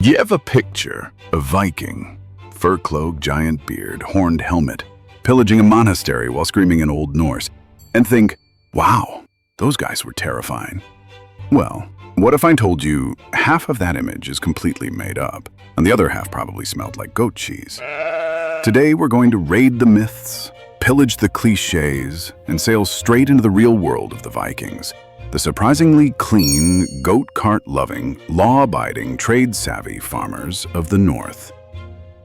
You ever picture a Viking, fur cloak, giant beard, horned helmet, pillaging a monastery while screaming in Old Norse, and think, wow, those guys were terrifying? Well, what if I told you half of that image is completely made up, and the other half probably smelled like goat cheese? Today we're going to raid the myths, pillage the cliches, and sail straight into the real world of the Vikings. The surprisingly clean, goat cart-loving, law-abiding, trade-savvy farmers of the North.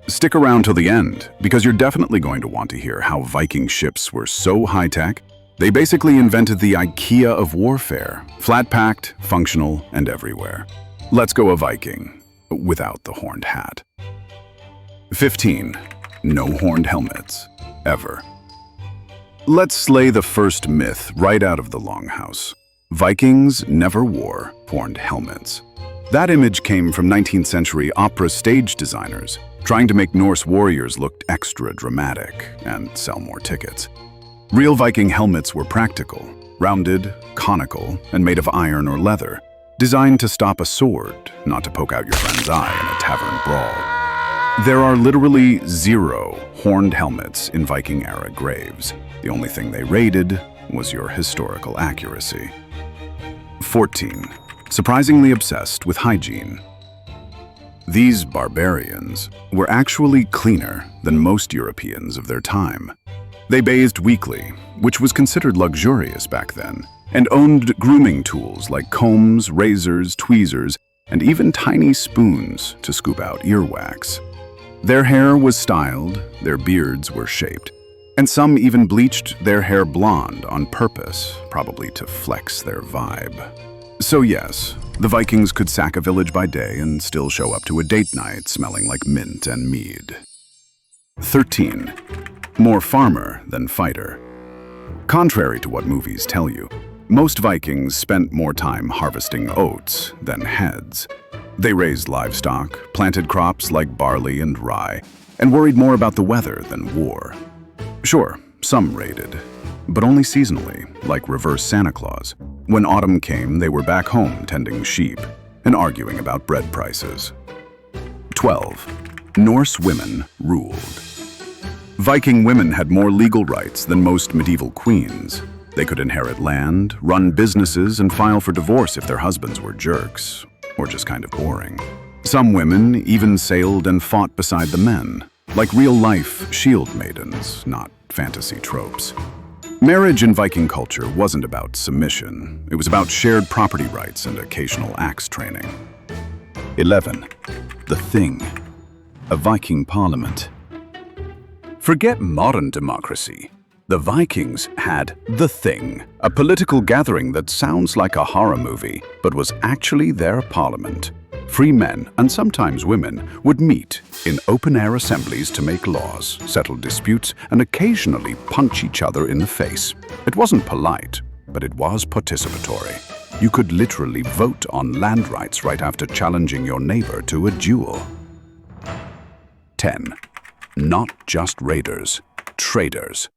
Stick around till the end, because you're definitely going to want to hear how Viking ships were so high-tech, they basically invented the IKEA of warfare, flat-packed, functional, and everywhere. Let's go a Viking, without the horned hat. 15. No horned helmets, ever. Let's slay the first myth right out of the Longhouse. Vikings never wore horned helmets. That image came from 19th century opera stage designers trying to make Norse warriors look extra dramatic and sell more tickets. Real Viking helmets were practical, rounded, conical, and made of iron or leather, designed to stop a sword, not to poke out your friend's eye in a tavern brawl. There are literally 0 horned helmets in Viking-era graves. The only thing they raided was your historical accuracy. 14. Surprisingly obsessed with hygiene. These barbarians were actually cleaner than most Europeans of their time. They bathed weekly, which was considered luxurious back then, and owned grooming tools like combs, razors, tweezers, and even tiny spoons to scoop out earwax. Their hair was styled, their beards were shaped, and some even bleached their hair blonde on purpose, probably to flex their vibe. So yes, the Vikings could sack a village by day and still show up to a date night smelling like mint and mead. 13. More farmer than fighter. Contrary to what movies tell you, most Vikings spent more time harvesting oats than heads. They raised livestock, planted crops like barley and rye, and worried more about the weather than war. Sure, some raided, but only seasonally, like reverse Santa Claus. When autumn came, they were back home tending sheep and arguing about bread prices. 12. Norse women ruled. Viking women had more legal rights than most medieval queens. They could inherit land, run businesses, and file for divorce if their husbands were jerks, or just kind of boring. Some women even sailed and fought beside the men, like real-life shield maidens, not fantasy tropes. Marriage in Viking culture wasn't about submission. It was about shared property rights and occasional axe training. 11. The Thing. A Viking parliament. Forget modern democracy. The Vikings had The Thing, a political gathering that sounds like a horror movie, but was actually their parliament. Free men, and sometimes women, would meet in open-air assemblies to make laws, settle disputes, and occasionally punch each other in the face. It wasn't polite, but it was participatory. You could literally vote on land rights right after challenging your neighbor to a duel. 10. Not just raiders, traders.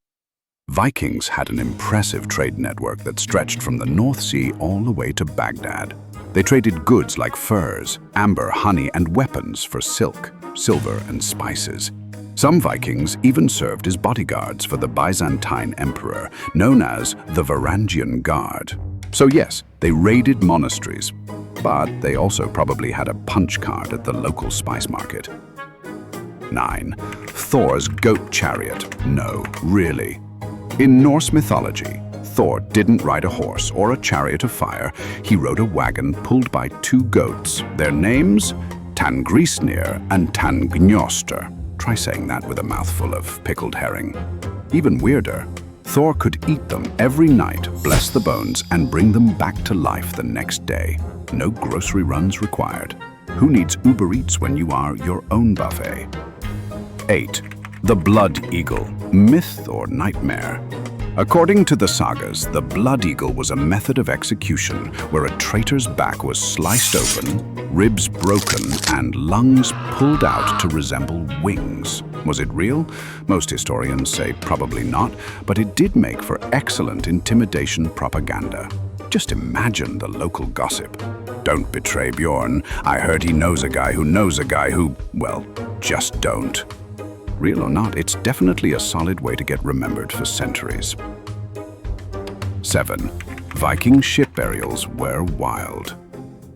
Vikings had an impressive trade network that stretched from the North Sea all the way to Baghdad. They traded goods like furs, amber, honey, and weapons for silk, silver, and spices. Some Vikings even served as bodyguards for the Byzantine emperor, known as the Varangian Guard. So yes, they raided monasteries, but they also probably had a punch card at the local spice market. 9. Thor's goat chariot. No, really. In Norse mythology, Thor didn't ride a horse or a chariot of fire. He rode a wagon pulled by 2 goats. Their names? Tangrisnir and Tangnjoster. Try saying that with a mouthful of pickled herring. Even weirder, Thor could eat them every night, bless the bones, and bring them back to life the next day. No grocery runs required. Who needs Uber Eats when you are your own buffet? 8. The Blood Eagle. Myth or nightmare? According to the sagas, the Blood Eagle was a method of execution where a traitor's back was sliced open, ribs broken, and lungs pulled out to resemble wings. Was it real? Most historians say probably not, but it did make for excellent intimidation propaganda. Just imagine the local gossip. Don't betray Bjorn. I heard he knows a guy who knows a guy who, well, just don't. Real or not, it's definitely a solid way to get remembered for centuries. 7. Viking ship burials were wild.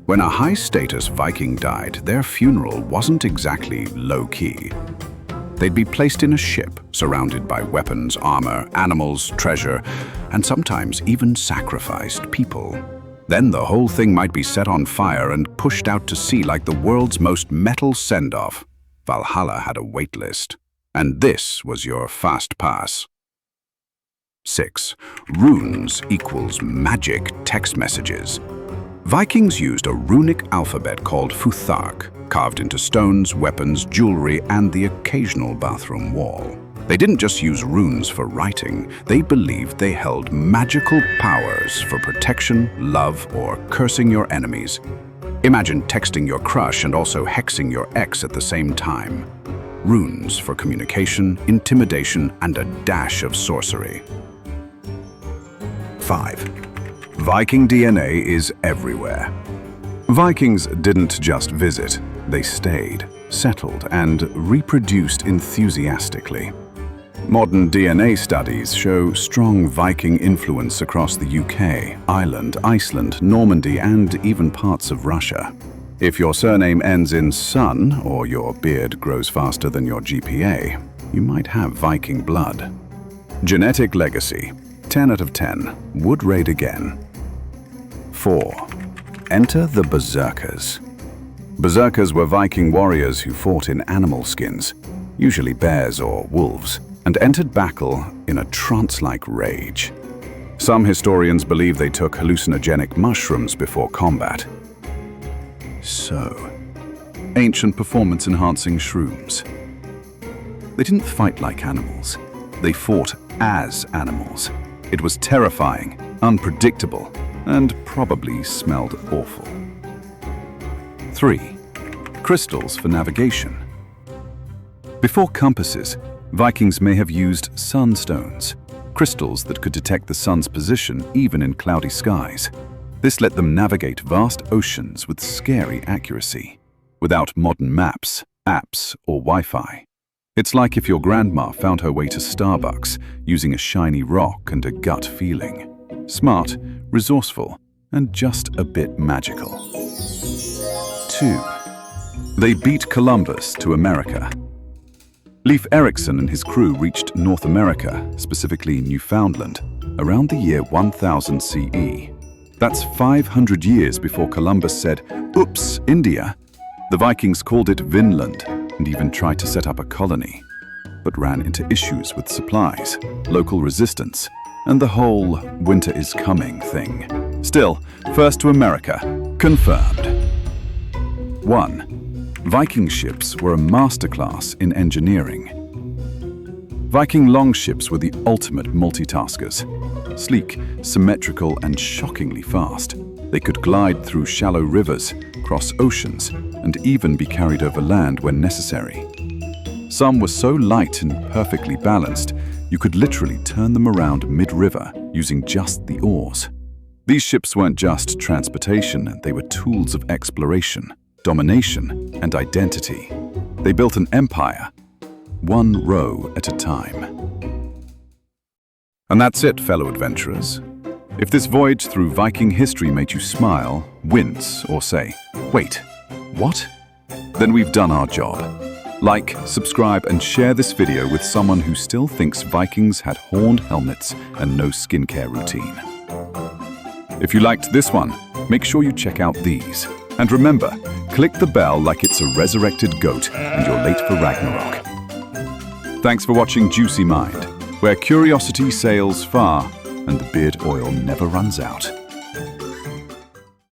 When a high-status Viking died, their funeral wasn't exactly low-key. They'd be placed in a ship, surrounded by weapons, armor, animals, treasure, and sometimes even sacrificed people. Then the whole thing might be set on fire and pushed out to sea like the world's most metal send-off. Valhalla had a wait list. And this was your fast pass. 6. Runes equals magic text messages. Vikings used a runic alphabet called futhark, carved into stones, weapons, jewelry, and the occasional bathroom wall. They didn't just use runes for writing, they believed they held magical powers for protection, love, or cursing your enemies. Imagine texting your crush and also hexing your ex at the same time. Runes for communication, intimidation, and a dash of sorcery. 5. Viking DNA is everywhere. Vikings didn't just visit, they stayed, settled, and reproduced enthusiastically. Modern DNA studies show strong Viking influence across the UK, Ireland, Iceland, Normandy, and even parts of Russia. If your surname ends in son, or your beard grows faster than your GPA, you might have Viking blood. Genetic legacy. 10 out of 10. Would rate again. 4. Enter the Berserkers. Berserkers were Viking warriors who fought in animal skins, usually bears or wolves, and entered battle in a trance-like rage. Some historians believe they took hallucinogenic mushrooms before combat. So, ancient performance-enhancing shrooms. They didn't fight like animals. They fought as animals. It was terrifying, unpredictable, and probably smelled awful. 3. Crystals for navigation. Before compasses, Vikings may have used sunstones, crystals that could detect the sun's position even in cloudy skies. This let them navigate vast oceans with scary accuracy, without modern maps, apps, or Wi-Fi. It's like if your grandma found her way to Starbucks using a shiny rock and a gut feeling. Smart, resourceful, and just a bit magical. 2. They beat Columbus to America. Leif Erikson and his crew reached North America, specifically Newfoundland, around the year 1000 CE. That's 500 years before Columbus said, "Oops, India." The Vikings called it Vinland and even tried to set up a colony, but ran into issues with supplies, local resistance, and the whole "winter is coming" thing. Still, first to America, confirmed. 1. Viking ships were a masterclass in engineering. Viking longships were the ultimate multitaskers. Sleek, symmetrical, and shockingly fast. They could glide through shallow rivers, cross oceans, and even be carried over land when necessary. Some were so light and perfectly balanced, you could literally turn them around mid-river using just the oars. These ships weren't just transportation, they were tools of exploration, domination, and identity. They built an empire, one row at a time. And that's it, fellow adventurers. If this voyage through Viking history made you smile, wince, or say, "Wait, what?" then we've done our job. Like, subscribe, and share this video with someone who still thinks Vikings had horned helmets and no skincare routine. If you liked this one, make sure you check out these. And remember, click the bell like it's a resurrected goat and you're late for Ragnarok. Thanks for watching JuicyMind, where curiosity sails far and the beard oil never runs out.